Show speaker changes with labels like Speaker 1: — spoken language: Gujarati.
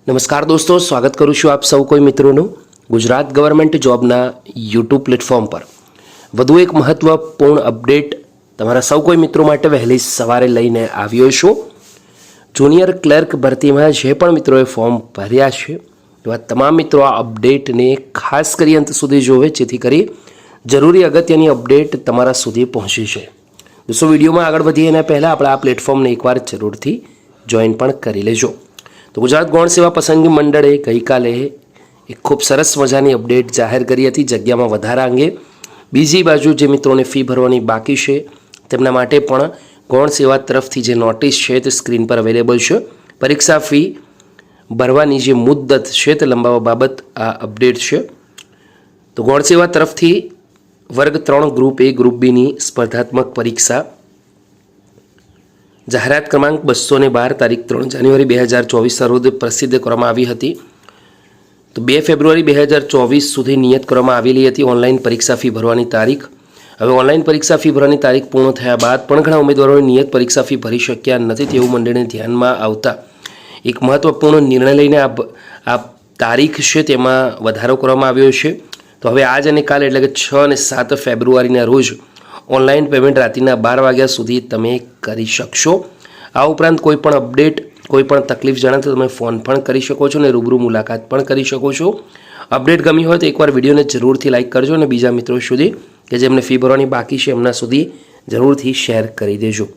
Speaker 1: નમસ્કાર દોસ્તો, સ્વાગત કરું છું આપ સૌ કોઈ મિત્રોનું ગુજરાત ગવર્મેન્ટ જોબના યુટ્યુબ પ્લેટફોર્મ પર વધુ એક મહત્વપૂર્ણ અપડેટ તમારા સૌ કોઈ મિત્રો માટે વહેલી સવારે લઈને આવ્યો છું। જુનિયર ક્લર્ક ભરતીમાં જે પણ મિત્રોએ ફોર્મ ભર્યા છે એવા તમામ મિત્રો આ અપડેટને ખાસ કરી અંત સુધી જોવે, જેથી કરી જરૂરી અગત્યની અપડેટ તમારા સુધી પહોંચી છે। દોસ્તો, વિડીયોમાં આગળ વધીએ એના પહેલાં આપણે આ પ્લેટફોર્મને એકવાર જરૂરથી જોઈન પણ કરી લેજો। તો ગુજરાત ગૌણ સેવા પસંદગી મંડળે ગઈકાલે એક ખૂબ સરસ મજાની અપડેટ જાહેર કરી હતી જગ્યામાં વધારા અંગે। બીજી બાજુ જે મિત્રોને ફી ભરવાની બાકી છે તેમના માટે પણ ગૌણ સેવા તરફથી જે નોટિસ છે તે સ્ક્રીન પર અવેલેબલ છે। પરીક્ષા ફી ભરવાની જે મુદ્દત છે તે લંબાવવા બાબત આ અપડેટ છે। તો ગૌણ સેવા તરફથી વર્ગ 3 ગ્રુપ A ગ્રુપ Bની સ્પર્ધાત્મક પરીક્ષા જાહેરાત ક્રમાંક 212 તારીખ 3 જાન્યુઆરી 2024 રોજ પ્રસિદ્ધ કરવામાં આવી હતી। તો 2 ફેબ્રુઆરી 2024 સુધી નિયત કરવામાં આવેલી હતી ઓનલાઈન પરીક્ષા ફી ભરવાની તારીખ। હવે ઓનલાઈન પરીક્ષા ફી ભરવાની તારીખ પૂર્ણ થયા બાદ પણ ઘણા ઉમેદવારોએ નિયત પરીક્ષા ફી ભરી શક્યા નથી તેવું મંડળને ધ્યાનમાં આવતા એક મહત્વપૂર્ણ નિર્ણય લઈને આ તારીખ છે તેમાં વધારો કરવામાં આવ્યો છે। તો હવે આજ અને કાલ એટલે કે 6 અને 7 ફેબ્રુઆરીના રોજ ઓનલાઈન પેમેન્ટ રાત્રિના 12 વાગ્યા સુધી તમે કરી શકશો। આ ઉપરાંત કોઈ પણ અપડેટ, કોઈ પણ તકલીફ જણાય તો તમે ફોન પણ કરી શકો છો અને રૂબરૂ મુલાકાત પણ કરી શકો છો। અપડેટ ગમી હોય તો એકવાર વિડીયોને જરૂરથી લાઇક કરજો અને બીજા મિત્રો સુધી કે જેમને ફી ભરવાની બાકી છે એમના સુધી જરૂરથી શેર કરી દેજો।